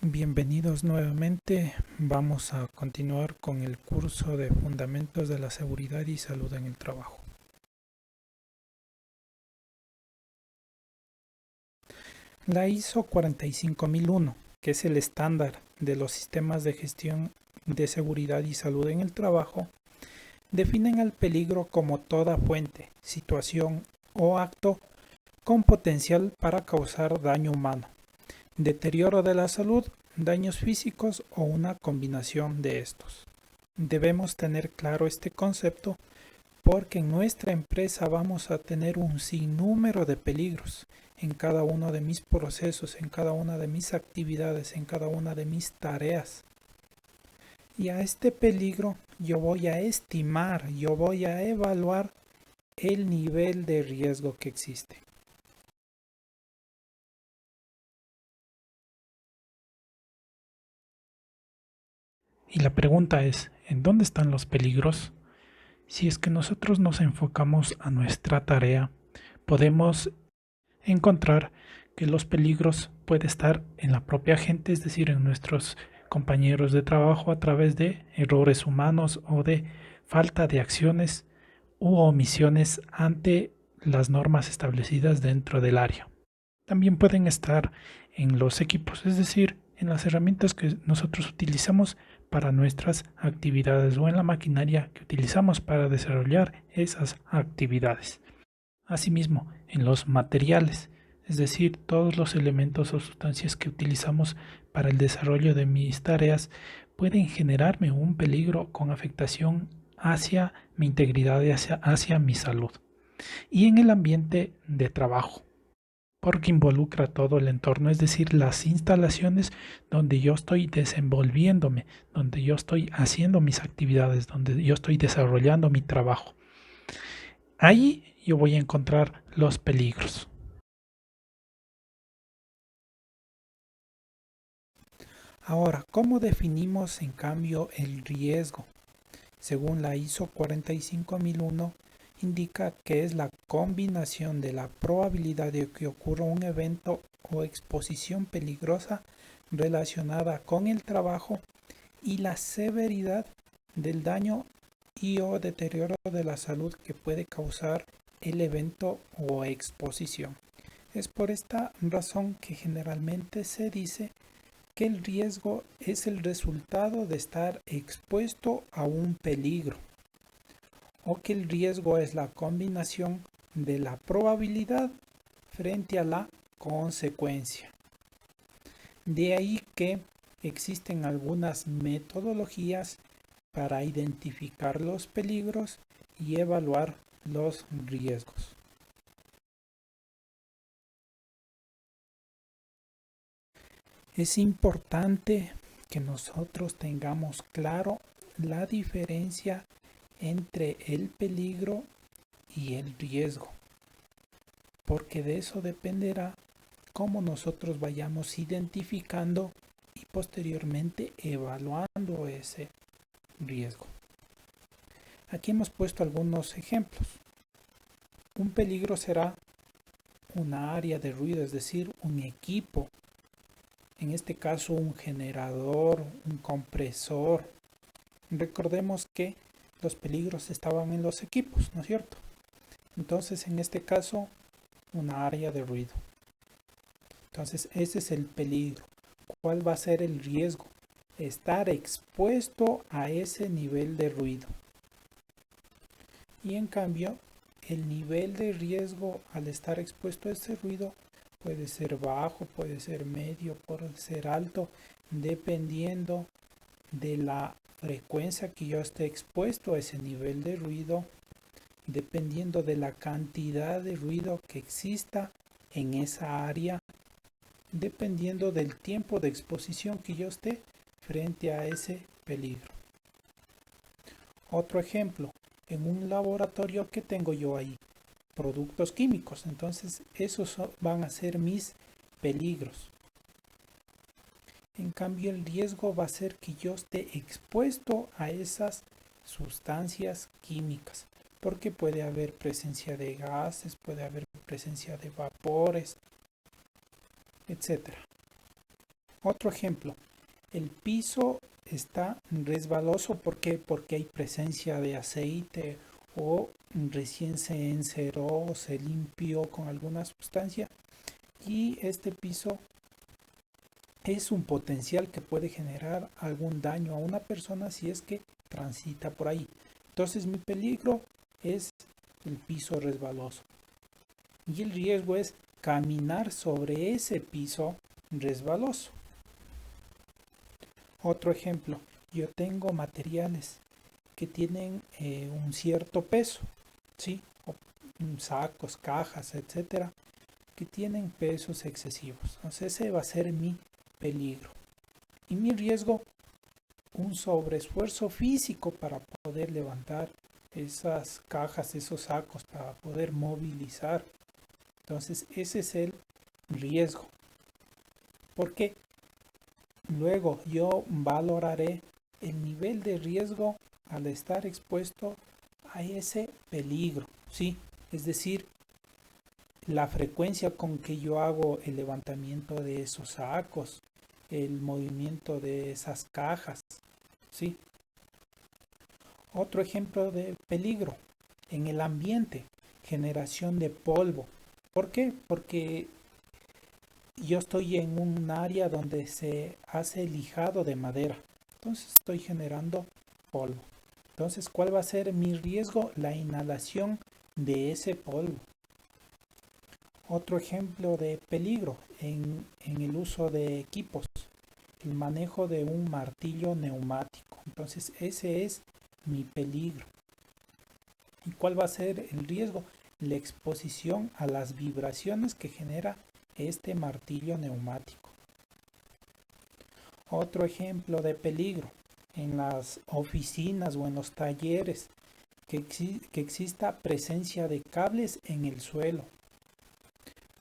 Bienvenidos nuevamente. Vamos a continuar con el curso de Fundamentos de la Seguridad y Salud en el Trabajo. La ISO 45001, que es el estándar de los sistemas de gestión de seguridad y salud en el trabajo, definen al peligro como toda fuente, situación o acto con potencial para causar daño humano, deterioro de la salud, daños físicos o una combinación de estos. Debemos tener claro este concepto porque en nuestra empresa vamos a tener un sinnúmero de peligros en cada uno de mis procesos, en cada una de mis actividades, en cada una de mis tareas. Y a este peligro yo voy a estimar, yo voy a evaluar el nivel de riesgo que existe. Y la pregunta es, ¿en dónde están los peligros? Si es que nosotros nos enfocamos a nuestra tarea, podemos encontrar que los peligros pueden estar en la propia gente, es decir, en nuestros compañeros de trabajo a través de errores humanos o de falta de acciones u omisiones ante las normas establecidas dentro del área. También pueden estar en los equipos, es decir, en las herramientas que nosotros utilizamos para nuestras actividades o en la maquinaria que utilizamos para desarrollar esas actividades. Asimismo, en los materiales, es decir, todos los elementos o sustancias que utilizamos para el desarrollo de mis tareas pueden generarme un peligro con afectación hacia mi integridad y hacia mi salud. Y en el ambiente de trabajo, porque involucra todo el entorno, es decir, las instalaciones donde yo estoy desenvolviéndome, donde yo estoy haciendo mis actividades, donde yo estoy desarrollando mi trabajo. Ahí yo voy a encontrar los peligros. Ahora, ¿cómo definimos en cambio el riesgo? Según la ISO 45001, indica que es la combinación de la probabilidad de que ocurra un evento o exposición peligrosa relacionada con el trabajo y la severidad del daño y o deterioro de la salud que puede causar el evento o exposición. Es por esta razón que generalmente se dice que el riesgo es el resultado de estar expuesto a un peligro o que el riesgo es la combinación de la probabilidad frente a la consecuencia. De ahí que existen algunas metodologías para identificar los peligros y evaluar los riesgos. Es importante que nosotros tengamos claro la diferencia entre el peligro y el riesgo, porque de eso dependerá cómo nosotros vayamos identificando y posteriormente evaluando ese riesgo. Aquí hemos puesto algunos ejemplos. Un peligro será una área de ruido, es decir, un equipo, en este caso un generador, un compresor. Recordemos que los peligros estaban en los equipos, ¿no es cierto? Entonces, en este caso, una área de ruido. Entonces, ese es el peligro. ¿Cuál va a ser el riesgo? Estar expuesto a ese nivel de ruido. Y en cambio, el nivel de riesgo al estar expuesto a ese ruido puede ser bajo, puede ser medio, puede ser alto, dependiendo de la frecuencia que yo esté expuesto a ese nivel de ruido, dependiendo de la cantidad de ruido que exista en esa área, dependiendo del tiempo de exposición que yo esté frente a ese peligro. Otro ejemplo, en un laboratorio que tengo yo ahí, productos químicos, entonces esos van a ser mis peligros. En cambio, el riesgo va a ser que yo esté expuesto a esas sustancias químicas, porque puede haber presencia de gases, puede haber presencia de vapores, etc. Otro ejemplo, el piso está resbaloso. ¿Por qué? Porque hay presencia de aceite o recién se enceró, se limpió con alguna sustancia y este piso es un potencial que puede generar algún daño a una persona si es que transita por ahí. Entonces mi peligro es el piso resbaloso y el riesgo es caminar sobre ese piso resbaloso. Otro ejemplo, yo tengo materiales que tienen un cierto peso, ¿sí? Sacos, cajas, etcétera, que tienen pesos excesivos. Entonces ese va a ser mi peligro. Y mi riesgo, un sobreesfuerzo físico para poder levantar esas cajas, esos sacos, para poder movilizar. Entonces ese es el riesgo. Porque luego yo valoraré el nivel de riesgo al estar expuesto a ese peligro, ¿sí? Es decir, la frecuencia con que yo hago el levantamiento de esos sacos, el movimiento de esas cajas, ¿sí? Otro ejemplo de peligro en el ambiente, generación de polvo. ¿Por qué? Porque yo estoy en un área donde se hace lijado de madera, entonces estoy generando polvo. Entonces, ¿cuál va a ser mi riesgo? La inhalación de ese polvo. Otro ejemplo de peligro en el uso de equipos, el manejo de un martillo neumático. Entonces, ese es mi peligro. ¿Y cuál va a ser el riesgo? La exposición a las vibraciones que genera este martillo neumático. Otro ejemplo de peligro en las oficinas o en los talleres, que exista presencia de cables en el suelo.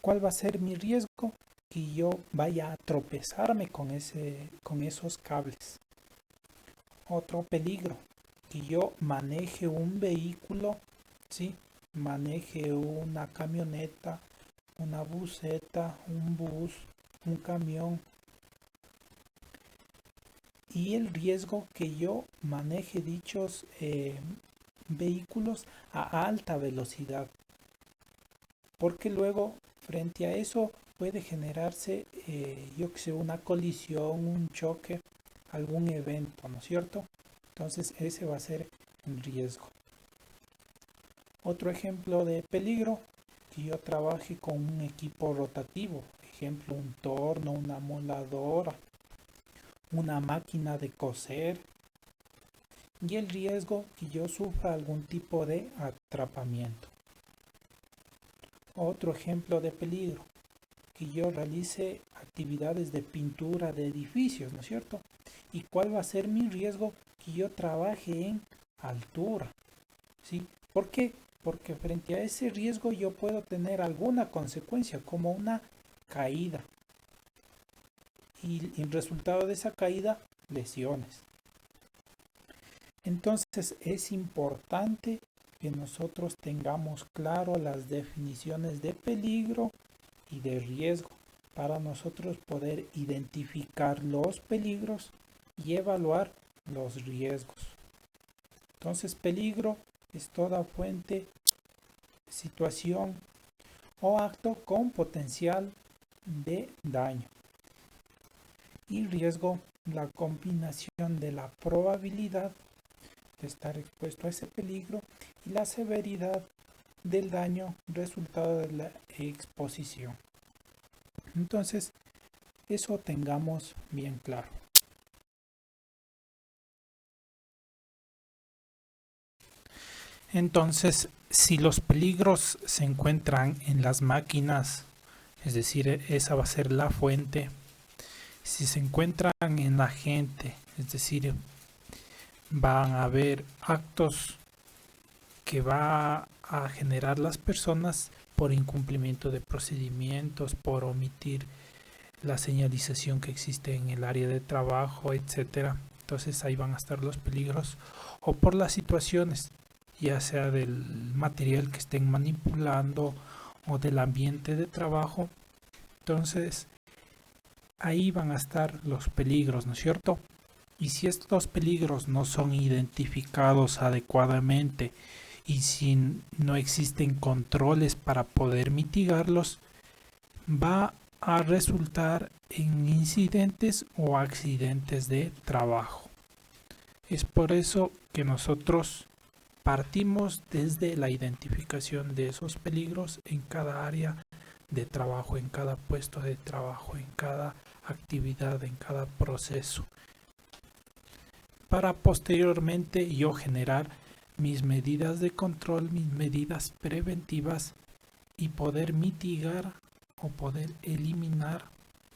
¿Cuál va a ser mi riesgo? Que yo vaya a tropezarme con esos cables. Otro peligro, que yo maneje un vehículo, ¿sí? Maneje una camioneta, una buseta, un bus, un camión. Y el riesgo que yo maneje dichos vehículos a alta velocidad. Porque luego, frente a eso, puede generarse, yo que sé, una colisión, un choque, algún evento, ¿no es cierto? Entonces ese va a ser el riesgo. Otro ejemplo de peligro, que yo trabaje con un equipo rotativo, ejemplo, un torno, una moladora, una máquina de coser, y el riesgo que yo sufra algún tipo de atrapamiento. Otro ejemplo de peligro, que yo realice actividades de pintura de edificios, ¿no es cierto? ¿Y cuál va a ser mi riesgo? Que yo trabaje en altura, ¿sí? ¿Por qué? Porque frente a ese riesgo yo puedo tener alguna consecuencia, como una caída. Y el resultado de esa caída, lesiones. Entonces es importante que nosotros tengamos claro las definiciones de peligro y de riesgo para nosotros poder identificar los peligros y evaluar los riesgos. Entonces, peligro es toda fuente, situación o acto con potencial de daño. Y riesgo, la combinación de la probabilidad de estar expuesto a ese peligro y la severidad del daño resultado de la exposición. Entonces, eso tengamos bien claro. Entonces, si los peligros se encuentran en las máquinas, es decir, esa va a ser la fuente. Si se encuentran en la gente, es decir, van a haber actos que va a generar las personas por incumplimiento de procedimientos, por omitir la señalización que existe en el área de trabajo, etcétera. Entonces ahí van a estar los peligros, o por las situaciones, ya sea del material que estén manipulando o del ambiente de trabajo. Entonces ahí van a estar los peligros, ¿no es cierto? Y si estos peligros no son identificados adecuadamente y si no existen controles para poder mitigarlos, va a resultar en incidentes o accidentes de trabajo. Es por eso que nosotros partimos desde la identificación de esos peligros en cada área de trabajo, en cada puesto de trabajo, en cada actividad, en cada proceso, para posteriormente yo generar mis medidas de control, mis medidas preventivas y poder mitigar o poder eliminar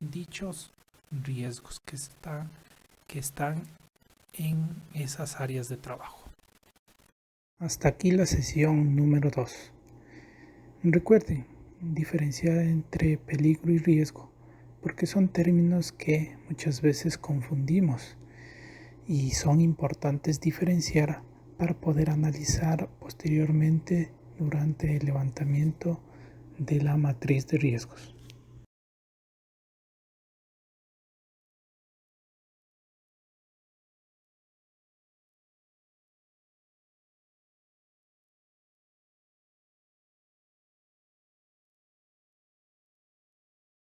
dichos riesgos que están en esas áreas de trabajo. Hasta aquí la sesión número 2. Recuerden diferenciar entre peligro y riesgo, porque son términos que muchas veces confundimos y son importantes diferenciar para poder analizar posteriormente durante el levantamiento de la matriz de riesgos.